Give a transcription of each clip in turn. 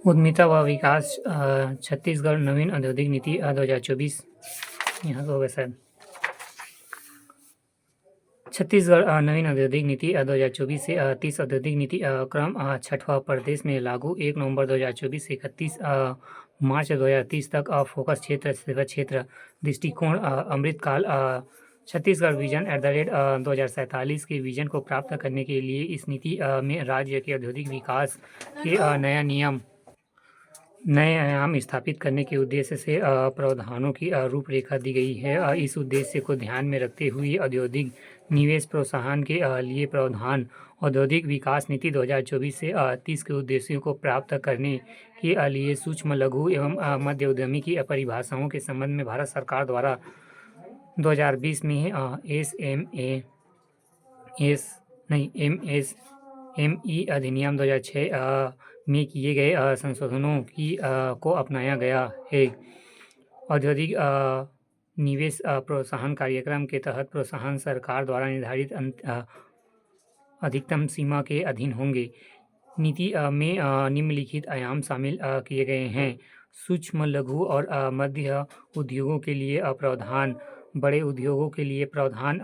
उद्यमिता व विकास छत्तीसगढ़ नवीन औद्योगिक नीति 2024 यहाँ से होगा शायद। छत्तीसगढ़ नवीन औद्योगिक नीति 2024 से 30 औद्योगिक नीति क्रम छठवां प्रदेश में लागू 1 नवंबर 2024 से 31 मार्च 2030 तक फोकस क्षेत्र सेवा क्षेत्र दृष्टिकोण अमृतकाल छत्तीसगढ़ विजन @2047 के विजन को प्राप्त करने के लिए इस नीति में राज्य के औद्योगिक विकास के नए आयाम स्थापित करने के उद्देश्य से प्रावधानों की रूपरेखा दी गई है। इस उद्देश्य को ध्यान में रखते हुए औद्योगिक निवेश प्रोत्साहन के लिए प्रावधान औद्योगिक विकास नीति 2024 से 30 के उद्देश्यों को प्राप्त करने के लिए सूक्ष्म लघु एवं मध्य उद्यमी की परिभाषाओं के संबंध में भारत सरकार द्वारा 2020 में MSME अधिनियम 2006 में किए गए संशोधनों को अपनाया गया है। औद्योगिक निवेश प्रोत्साहन कार्यक्रम के तहत प्रोत्साहन सरकार द्वारा निर्धारित अधिकतम सीमा के अधीन होंगे। नीति में निम्नलिखित आयाम शामिल किए गए हैं। सूक्ष्म लघु और मध्य उद्योगों के लिए प्रावधान, बड़े उद्योगों के लिए प्रावधान,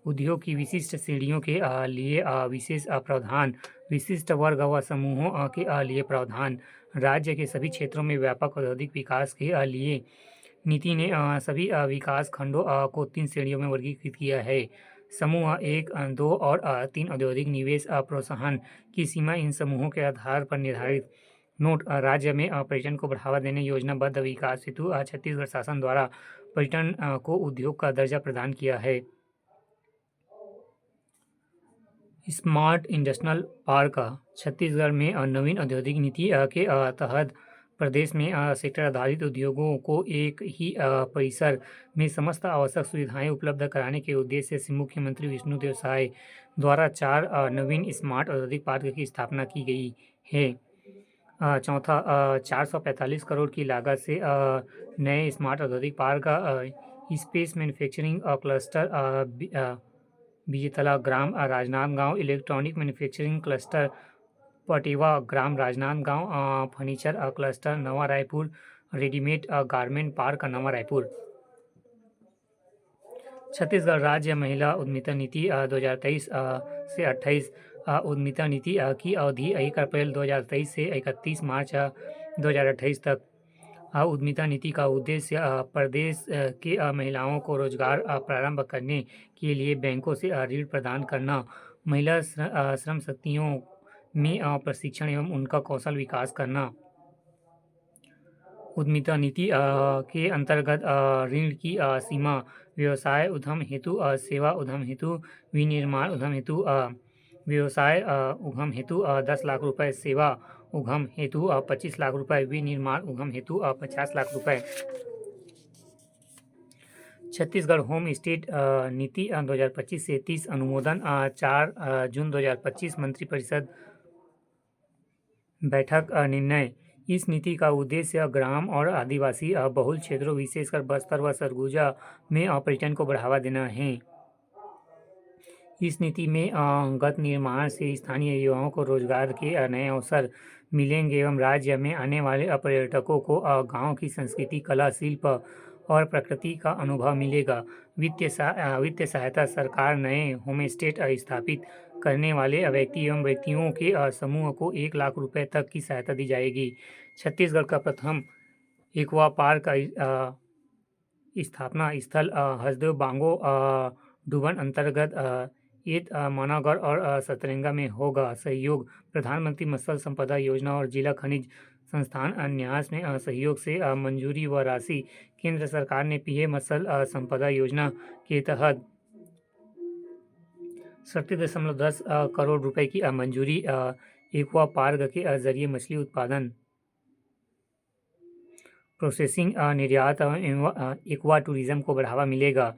उद्योग की विशिष्ट श्रेणियों के लिए विशेष प्रावधान, विशिष्ट वर्ग व समूहों के लिए प्रावधान, राज्य के सभी क्षेत्रों में व्यापक औद्योगिक विकास के लिए नीति ने सभी विकास खंडों को 3 श्रेणियों में वर्गीकृत किया है। समूह 1, 2 और 3 औद्योगिक निवेश प्रोत्साहन की सीमा इन समूहों के आधार पर निर्धारित। नोट: राज्य में पर्यटन को बढ़ावा देने योजनाबद्ध विकास हेतु छत्तीसगढ़ शासन द्वारा पर्यटन को उद्योग का दर्जा प्रदान किया है। स्मार्ट इंडस्ट्रियल पार्क छत्तीसगढ़ में नवीन औद्योगिक नीति के तहत प्रदेश में सेक्टर आधारित उद्योगों को एक ही परिसर में समस्त आवश्यक सुविधाएं उपलब्ध कराने के उद्देश्य से मुख्यमंत्री विष्णुदेव साय द्वारा 4 नवीन स्मार्ट औद्योगिक पार्क की स्थापना की गई है। चौथा, 445 करोड़ की लागत से नए स्मार्ट औद्योगिक park space manufacturing cluster Bijetala ग्राम Rajnandgaon, electronic manufacturing cluster Patewa ग्राम Rajnandgaon, furniture cluster Nava Raipur, readymade garment park नवा रायपुर। छत्तीसगढ़ राज्य महिला उद्यमिता नीति 2023 से 28 उद्यमिता नीति की अवधि 1 अप्रैल 2023 से 31 मार्च 2028 तक। उद्यमिता नीति का उद्देश्य प्रदेश के महिलाओं को रोजगार प्रारंभ करने के लिए बैंकों से ऋण प्रदान करना, महिला श्रम शक्तियों में प्रशिक्षण एवं उनका कौशल विकास करना। उद्यमिता नीति के अंतर्गत ऋण की सीमा व्यवसाय उद्यम हेतु, सेवा उद्यम हेतु, विनिर्माण उद्यम हेतु, व्यवसाय उद्यम हेतु 10 लाख रुपए, सेवा उद्यम हेतु 25 लाख रुपए, विनिर्माण उद्यम हेतु 50 लाख रुपए। छत्तीसगढ़ होम स्टेट नीति 2025 से 30 अनुमोदन 4 जून 2025 मंत्रिपरिषद बैठक निर्णय। इस नीति का उद्देश्य ग्राम और आदिवासी बहुल क्षेत्रों विशेषकर बस्तर व सरगुजा में पर्यटन को बढ़ावा देना है। इस नीति में गत निर्माण से स्थानीय युवाओं को रोजगार के नए अवसर मिलेंगे एवं राज्य में आने वाले पर्यटकों को गांव की संस्कृति, कला, शिल्प और प्रकृति का अनुभव मिलेगा। वित्तीय सहायता सरकार नए होम स्टे स्थापित करने वाले व्यक्ति एवं व्यक्तियों के समूह को 1 लाख रुपए तक की सहायता दी जाएगी। छत्तीसगढ़ का प्रथम एक्वा पार्क स्थापना स्थल हसदेव बांगो डुबन अंतर्गत मानागढ़ और सतरंगा में होगा। सहयोग: प्रधानमंत्री मत्स्य संपदा योजना और जिला खनिज संस्थान न्यास में सहयोग से मंजूरी व राशि। केंद्र सरकार ने पीएम मत्स्य संपदा योजना के तहत 37.10 करोड़ रुपए की मंजूरी। एक्वा पार्क के जरिए मछली उत्पादन, प्रोसेसिंग, निर्यात एवं एक्वा टूरिज्म को बढ़ावा मिलेगा।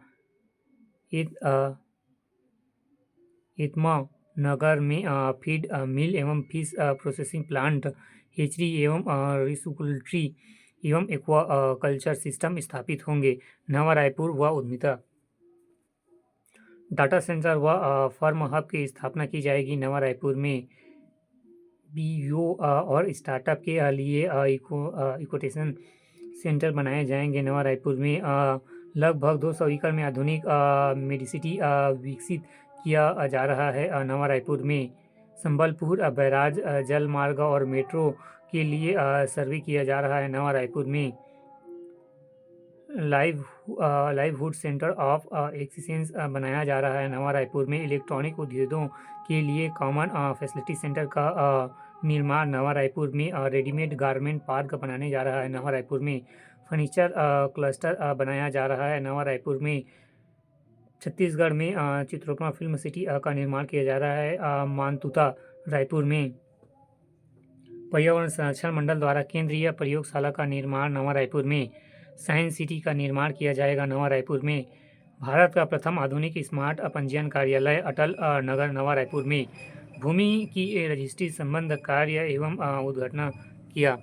इतमा नगर में फीड मिल एवं फिश प्रोसेसिंग प्लांट, हेचरी एवं रिसुकुल्ट्री एवं एक्वा कल्चर सिस्टम स्थापित होंगे। नवा रायपुर व उद्यमिता डाटा सेंटर व फर्म हब की स्थापना की जाएगी। नवा रायपुर में बीओ और स्टार्टअप के लिए इकोटेशन सेंटर बनाए जाएंगे नवा रायपुर में। लगभग 200 एकड़ में आधुनिक मेडिसिटी विकसित किया जा रहा है नवा रायपुर में। संबलपुर बैराज जल मार्ग और मेट्रो के लिए सर्वे किया जा रहा है नवा रायपुर में। लाइवहुड सेंटर ऑफ एक्सीलेंस बनाया जा रहा है नवा रायपुर में। इलेक्ट्रॉनिक उद्योगों के लिए कॉमन फैसिलिटी सेंटर का निर्माण नवा रायपुर में। रेडीमेड गारमेंट पार्क बनाने जा रहा है नवा रायपुर में। फर्नीचर क्लस्टर बनाया जा रहा है नवा रायपुर में। छत्तीसगढ़ में चित्रोपमा फिल्म सिटी का निर्माण किया जा रहा है मानतुता रायपुर में। पर्यावरण संरक्षण मंडल द्वारा केंद्रीय प्रयोगशाला का निर्माण नवा रायपुर में। साइंस सिटी का निर्माण किया जाएगा नवा रायपुर में। भारत का प्रथम आधुनिक स्मार्ट पंजीयन कार्यालय अटल नगर नवा रायपुर में। भूमि की रजिस्ट्री संबंध कार्य एवं उद्घाटन किया।